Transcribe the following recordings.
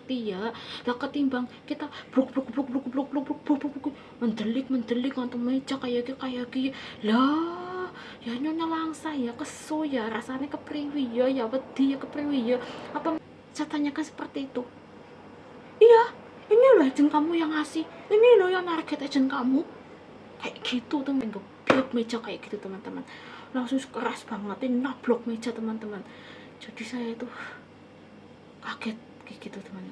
ngerti ya. Lah ketimbang kita bluk bluk bluk bluk bluk bluk bluk bluk bluk mendelik ngantuk meja kayak gitu lah ya nyonya langsa ya kesu ya rasanya kepriwi ya wedi ya kepriwi ya apa saya tanyakan seperti itu. Iya, ini loh agent kamu yang ngasih, ini loh yang target agent kamu kayak gitu teman, ngeblok meja kayak gitu teman-teman, langsung keras banget ini nablok meja teman-teman. Jadi saya itu kaget kayak gitu teman.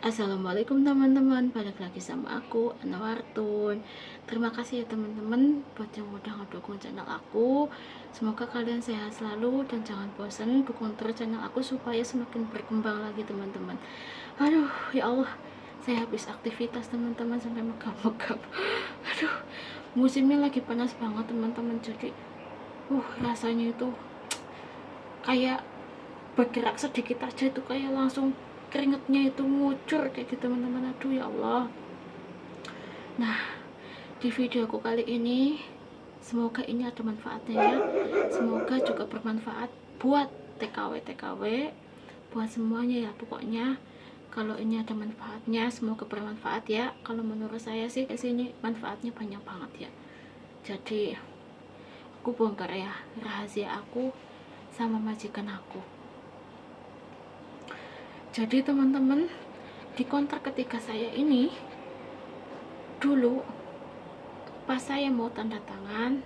Assalamualaikum teman-teman, balik lagi sama aku Ana Wartun. Terima kasih ya teman-teman buat yang udah ngedukung channel aku. Semoga kalian sehat selalu dan jangan bosan dukung terus channel aku supaya semakin berkembang lagi teman-teman. Aduh ya Allah, saya habis aktivitas teman-teman sampai megap-megap. Aduh, musimnya lagi panas banget teman-teman. Jadi rasanya itu kayak bergerak sedikit aja itu kayak langsung keringetnya itu ngucur kayak gitu teman-teman. Aduh ya Allah. Nah, di videoku kali ini semoga ini ada manfaatnya ya, semoga juga bermanfaat buat TKW buat semuanya ya. Pokoknya kalau ini ada manfaatnya semoga bermanfaat ya. Kalau menurut saya sih sini manfaatnya banyak banget ya. Jadi aku bongkar ya rahasia aku sama majikan aku. Jadi teman-teman, di kontrak ketiga saya ini dulu pas saya mau tanda tangan,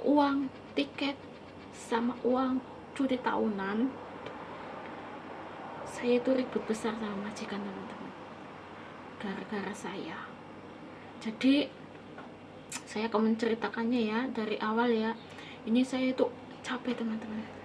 uang tiket sama uang cuti tahunan, saya itu ribut besar sama majikan teman-teman, gara-gara saya. Jadi saya akan menceritakannya ya dari awal ya. Ini saya itu capek teman-teman.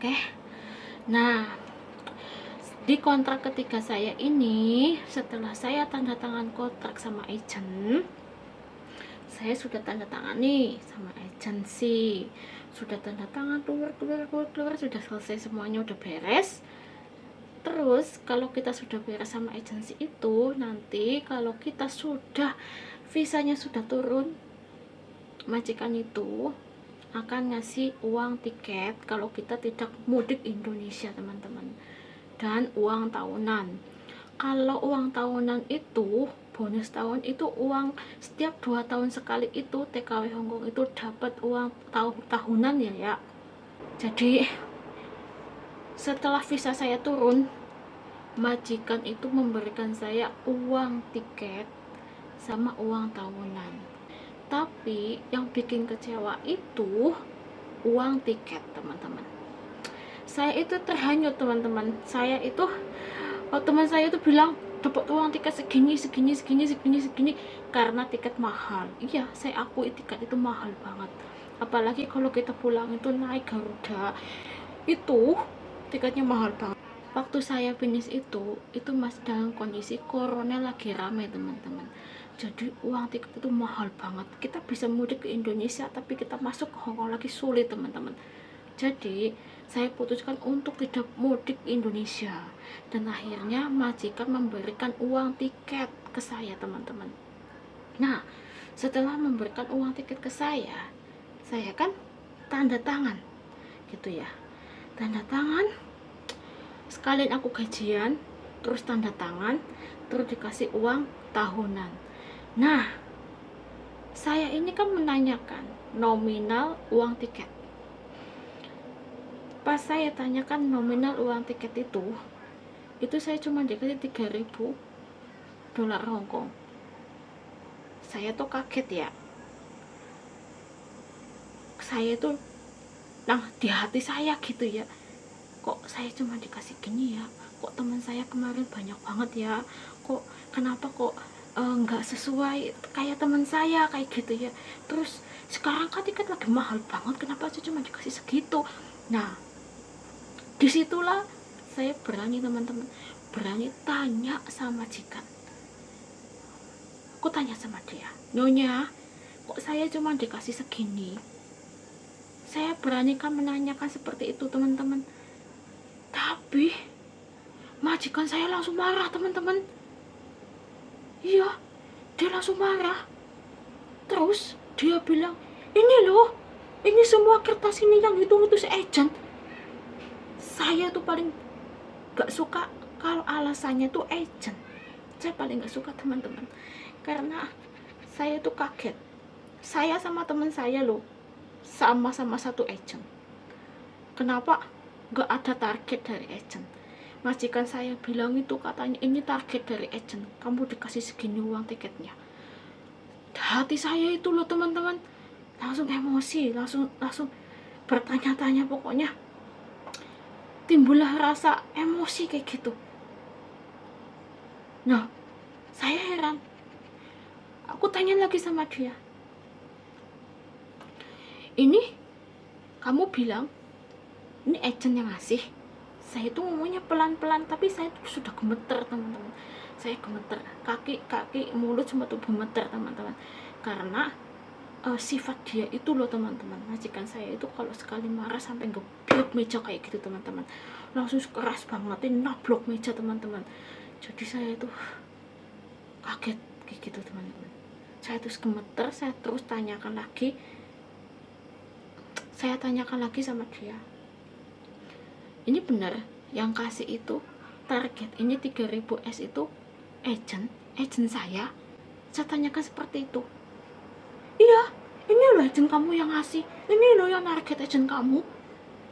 Oke, nah di kontrak ketiga saya ini, setelah saya tanda tangan kontrak sama agent, saya sudah tanda tangan nih sama agensi, sudah tanda tangan keluar, sudah selesai semuanya, udah beres. Terus kalau kita sudah beres sama agensi itu, nanti kalau kita sudah visanya sudah turun, majikan itu akan ngasih uang tiket kalau kita tidak mudik Indonesia teman-teman, dan uang tahunan. Kalau uang tahunan itu bonus tahun itu uang setiap 2 tahun sekali itu TKW Hongkong itu dapat uang tahunan ya. Jadi setelah visa saya turun, majikan itu memberikan saya uang tiket sama uang tahunan. Tapi yang bikin kecewa itu uang tiket teman-teman. Saya itu terhanyut teman-teman. Saya itu teman saya itu bilang dapat uang tiket segini karena tiket mahal. Iya, saya akui tiket itu mahal banget. Apalagi kalau kita pulang itu naik Garuda, itu tiketnya mahal banget. Waktu saya finish itu masih dalam kondisi corona lagi rame teman-teman. Jadi uang tiket itu mahal banget. Kita bisa mudik ke Indonesia tapi kita masuk ke Hongkong lagi sulit teman-teman. Jadi saya putuskan untuk tidak mudik Indonesia, dan akhirnya majikan memberikan uang tiket ke saya teman-teman. Nah, setelah memberikan uang tiket ke saya kan tanda tangan gitu ya, tanda tangan sekalian aku gajian, terus tanda tangan, terus dikasih uang tahunan. Nah, saya ini kan menanyakan nominal uang tiket. Pas saya tanyakan nominal uang tiket itu saya cuma dikasih 3.000 dolar Hongkong. Saya tuh kaget ya. Saya tuh, nah di hati saya gitu ya, kok saya cuma dikasih gini ya, kok teman saya kemarin banyak banget ya, kok kenapa kok nggak sesuai kayak teman saya kayak gitu ya. Terus sekarang kan tiket lagi mahal banget, kenapa aja cuma dikasih segitu. Nah, disitulah saya berani teman-teman, berani tanya sama majikan. Aku tanya sama dia, nyonya, kok saya cuma dikasih segini? Saya beranikan menanyakan seperti itu teman-teman. Tapi majikan saya langsung marah teman-teman. Iya, dia langsung marah. Terus dia bilang, ini loh, ini semua kertas ini yang hitung itu si agent. Saya tuh paling gak suka kalau alasannya tuh agent. Saya paling gak suka teman-teman, karena saya tuh kaget. Saya sama teman saya loh sama-sama satu agent, kenapa gak ada target dari agent? Majikan saya bilang itu katanya ini target dari agent, kamu dikasih segini uang tiketnya. Hati saya itu loh teman-teman langsung emosi, langsung bertanya-tanya, pokoknya timbullah rasa emosi kayak gitu. Nah, saya heran. Aku tanya lagi sama dia, ini kamu bilang ini agent yang ngasih. Saya itu ngomongnya pelan-pelan, tapi saya tuh sudah gemeter teman-teman. Saya gemeter, kaki, mulut semua tuh gemeter teman-teman, karena sifat dia itu loh teman-teman. Majikan saya itu kalau sekali marah sampai ngeblok meja kayak gitu teman-teman, langsung keras banget, nablok meja teman-teman. Jadi saya itu kaget kayak gitu teman-teman. Saya terus gemeter, saya terus tanyakan lagi sama dia, ini benar yang kasih itu target ini 3000 S itu agent saya tanyakan seperti itu. Iya, ini loh agent kamu yang ngasih, ini loh yang target agent kamu,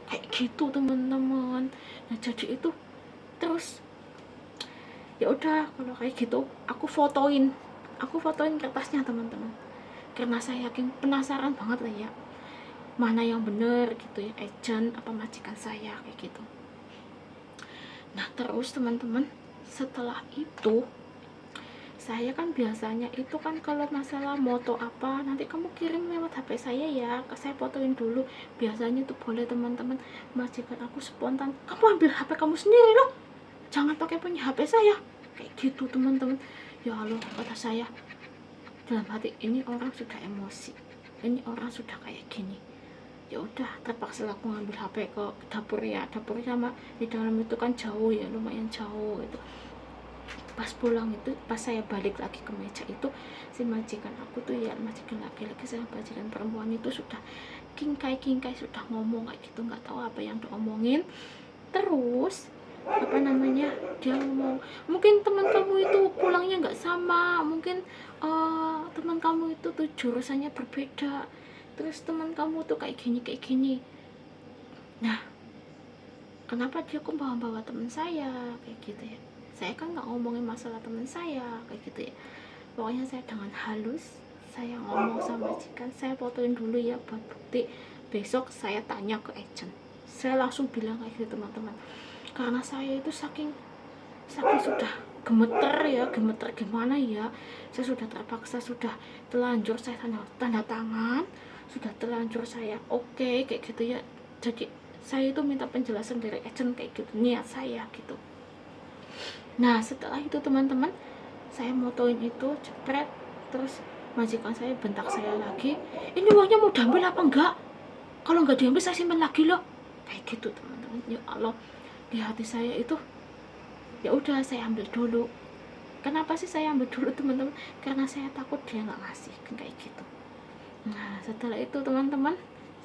kayak gitu teman-teman. Nah jadi itu terus ya udah, kalau kayak gitu aku fotoin kertasnya teman-teman, karena saya yakin penasaran banget lah ya, mana yang bener gitu ya, agent apa majikan saya kayak gitu. Nah terus teman-teman, setelah itu saya kan biasanya itu kan kalau masalah moto apa nanti kamu kirim lewat HP saya ya, saya fotoin dulu. Biasanya tuh boleh teman-teman, majikan aku spontan, kamu ambil HP kamu sendiri loh, jangan pakai punya HP saya, kayak gitu teman-teman. Ya Allah, kata saya dalam hati, ini orang sudah emosi, ini orang sudah kayak gini. Ya udah, terpaksa aku ngambil HP ke dapur ya. Dapur sama di dalam itu kan jauh ya, lumayan jauh itu. Pas pulang itu, pas saya balik lagi ke meja itu, si majikan aku tuh ya, majikan laki-laki sama majikan perempuan itu sudah kingkai sudah ngomong kayak gitu, nggak tahu apa yang diomongin. Terus apa namanya, dia ngomong, mungkin teman kamu itu pulangnya nggak sama, mungkin teman kamu itu tuh jurusannya berbeda, terus teman kamu tuh kayak gini. Nah, kenapa dia kok bawa teman saya kayak gitu ya? Saya kan nggak ngomongin masalah teman saya kayak gitu ya. Pokoknya saya dengan halus saya ngomong sama majikan, saya fotoin dulu ya buat bukti, besok saya tanya ke agent. Saya langsung bilang kayak gitu teman-teman, karena saya itu saking sudah gemeter gimana ya, saya sudah terpaksa, sudah telanjur saya tanda tangan, sudah telanjur saya oke, kayak gitu ya. Jadi saya itu minta penjelasan dari agent kayak gitu, niat saya gitu. Nah setelah itu teman-teman, saya motoin itu jepret, terus majikan saya bentak saya lagi, ini uangnya mau diambil apa enggak, kalau enggak diambil saya simpan lagi loh, kayak gitu teman-teman. Ya Allah, di hati saya itu ya udah, saya ambil dulu. Kenapa sih saya ambil dulu teman-teman? Karena saya takut dia nggak ngasih kayak gitu. Nah setelah itu teman-teman,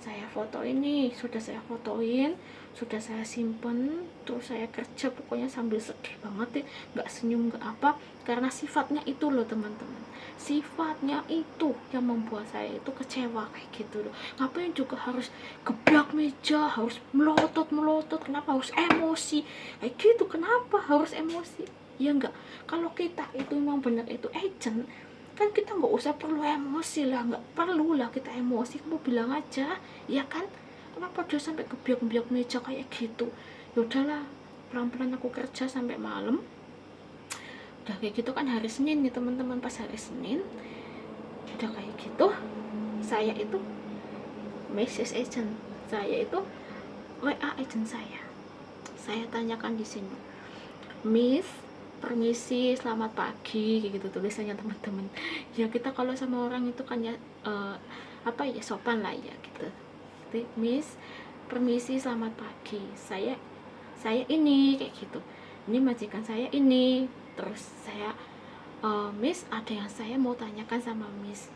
saya foto ini, sudah saya fotoin, sudah saya simpen, terus saya kerja pokoknya sambil sedih banget ya, nggak senyum nggak apa, karena sifatnya itu loh teman-teman, sifatnya itu yang membuat saya itu kecewa kayak gitu loh. Ngapain juga harus geblak meja, harus melotot, kenapa harus emosi kayak gitu, kenapa harus emosi? Ya enggak, kalau kita itu memang benar itu agent, kan kita nggak usah perlu emosi lah, nggak perlu lah kita emosi, kamu bilang aja ya kan. Kenapa dia sampai gebiak meja kayak gitu? Ya udahlah, pelan-pelan aku kerja sampai malam, udah kayak gitu kan hari Senin nih teman-teman, pas hari Senin udah kayak gitu saya itu message agent saya itu WA agent saya tanyakan di sini, Miss permisi selamat pagi kayak gitu tulisannya teman-teman. Ya kita kalau sama orang itu kan ya apa ya, sopan lah ya gitu. Miss permisi selamat pagi, saya ini kayak gitu, ini majikan saya ini. Terus saya Miss ada yang saya mau tanyakan sama Miss.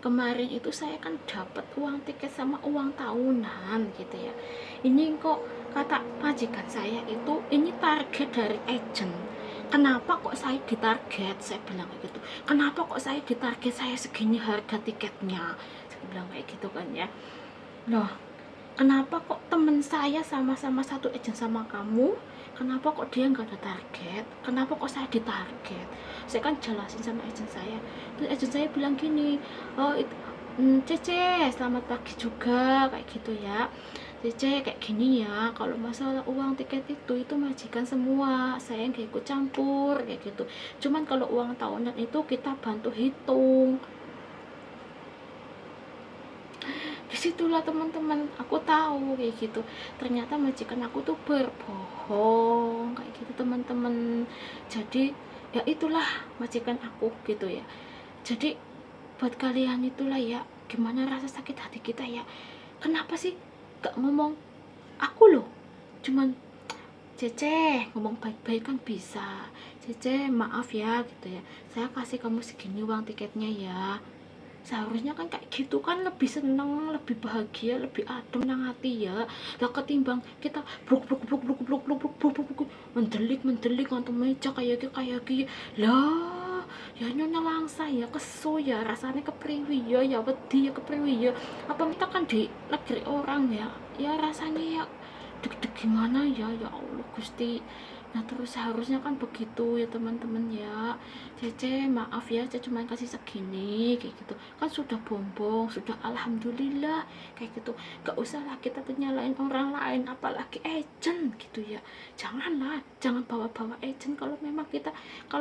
Kemarin itu saya kan dapat uang tiket sama uang tahunan gitu ya, ini kok kata majikan saya itu ini target dari agent, kenapa kok saya ditarget, saya bilang kayak gitu, kenapa kok saya ditarget, saya segini harga tiketnya, saya bilang kayak gitu kan ya. Loh, kenapa kok temen saya sama-sama satu agent sama kamu, kenapa kok dia nggak ada target, kenapa kok saya ditarget. Saya kan jelasin sama agent saya, terus agent saya bilang gini, oh itu Cece selamat pagi juga kayak gitu ya, Cece kayak gini ya, kalau masalah uang tiket itu majikan semua, saya nggak ikut campur kayak gitu, cuman kalau uang tahunan itu kita bantu hitung. Disitulah teman-teman aku tahu kayak gitu, ternyata majikan aku tuh berbohong kayak gitu teman-teman. Jadi ya itulah majikan aku gitu ya. Jadi buat kalian itulah ya, gimana rasa sakit hati kita ya, kenapa sih gak ngomong aku loh, cuman Cece ngomong baik-baik kan bisa, Cece maaf ya gitu ya, saya kasih kamu segini uang tiketnya ya. Seharusnya kan kayak gitu kan, lebih seneng, lebih bahagia, lebih adem nang hati ya. Lah ketimbang kita bluk bluk bluk bluk bluk bluk bluk bluk bluk mendelik ngantuk meja kayak gini lah, ya nyonya langsa ya, keso ya, rasanya kepriwi ya wedi ya kepriwi ya, apa kita kan di negeri orang ya, ya rasanya ya deg-deg gimana ya, ya Allah Gusti. Nah terus seharusnya kan begitu ya teman-teman ya, Cece maaf ya, Cece cuma kasih segini kayak gitu kan, sudah bombong, sudah alhamdulillah kayak gitu, gak usah lah kita nyalain orang lain apalagi agent gitu ya. Janganlah, jangan bawa-bawa agent kalau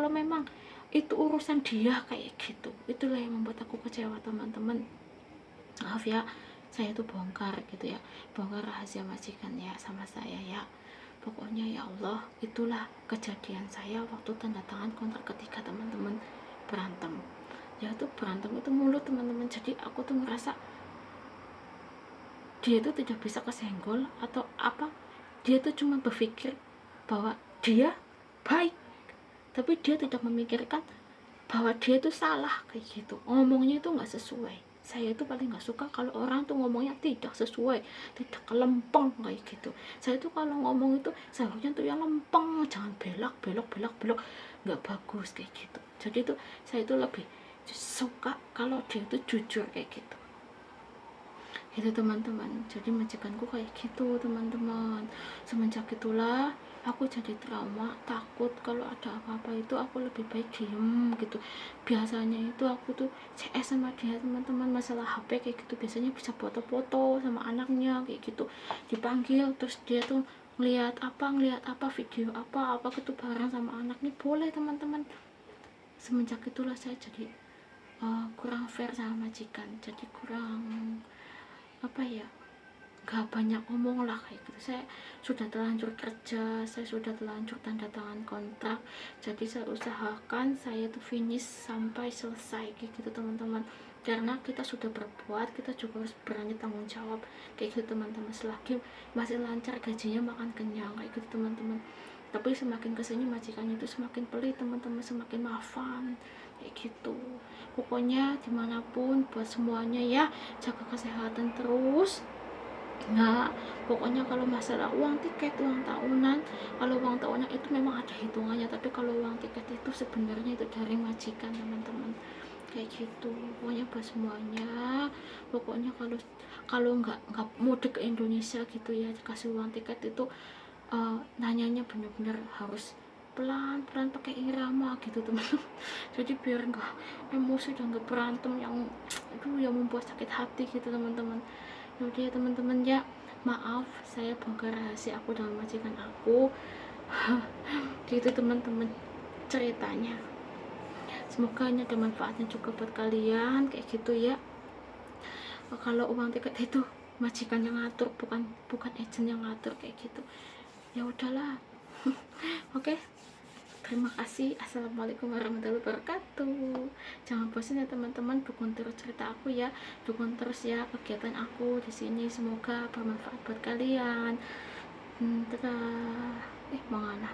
memang itu urusan dia kayak gitu. Itulah yang membuat aku kecewa teman-teman. Maaf ya, saya tuh bongkar gitu ya, bongkar rahasia majikan ya sama saya ya. Pokoknya ya Allah, itulah kejadian saya waktu tanda tangan kontrak ketiga teman-teman. Berantem ya, tuh berantem itu mulut teman-teman. Jadi aku tuh merasa dia itu tidak bisa kesenggol atau apa, dia tuh cuma berpikir bahwa dia baik, tapi dia tidak memikirkan bahwa dia itu salah kayak gitu, ngomongnya itu nggak sesuai. Saya itu paling nggak suka kalau orang tuh ngomongnya tidak sesuai, tidak lempeng kayak gitu. Saya tuh kalau ngomong itu seharusnya tuh yang lempeng, jangan belok, nggak bagus kayak gitu. Jadi tuh saya itu lebih suka kalau dia itu jujur kayak gitu. Itu teman-teman, jadi majikanku kayak gitu teman-teman. Semenjak itulah aku jadi trauma, takut kalau ada apa-apa itu aku lebih baik diem gitu. Biasanya itu aku tuh CS sama dia teman-teman, masalah HP kayak gitu, biasanya bisa foto-foto sama anaknya kayak gitu, dipanggil terus dia tuh ngeliat apa video apa gitu bareng sama anaknya, boleh teman-teman. Semenjak itulah saya jadi kurang fair sama majikan, jadi kurang apa ya, gak banyak ngomong lah kayak gitu. Saya sudah terlanjur kerja, saya sudah terlanjur tanda tangan kontrak, jadi saya usahakan saya tuh finish sampai selesai kayak gitu teman-teman, karena kita sudah berbuat, kita juga harus berani tanggung jawab kayak gitu teman-teman. Selagi masih lancar gajinya makan kenyang kayak gitu teman-teman. Tapi semakin kesini majikan itu semakin pelit teman-teman, semakin maafan kayak gitu. Pokoknya dimanapun buat semuanya ya, jaga kesehatan terus. Nah pokoknya kalau masalah uang tiket, uang tahunan, kalau uang tahunan itu memang ada hitungannya, tapi kalau uang tiket itu sebenarnya itu dari majikan teman-teman kayak gitu. Pokoknya buat semuanya, pokoknya kalau kalau nggak mudik ke Indonesia gitu ya, dikasih uang tiket itu nanyanya bener-bener harus pelan-pelan pakai irama gitu teman-teman. Jadi biar nggak emosi dan nggak berantem yang yang membuat sakit hati gitu teman-teman. Jadi ya teman-teman ya, maaf saya bongkar rahasia aku dengan majikan aku. Gitu teman-teman ceritanya. Semoga ini ada manfaatnya juga buat kalian kayak gitu ya. Kalau uang tiket itu majikan yang ngatur, bukan agent yang ngatur kayak gitu. Ya udahlah. Oke. Terima kasih. Assalamualaikum warahmatullahi wabarakatuh. Jangan bosan ya teman-teman, dukung terus cerita aku ya, dukung terus ya kegiatan aku di sini. Semoga bermanfaat buat kalian. Dadah. Mana?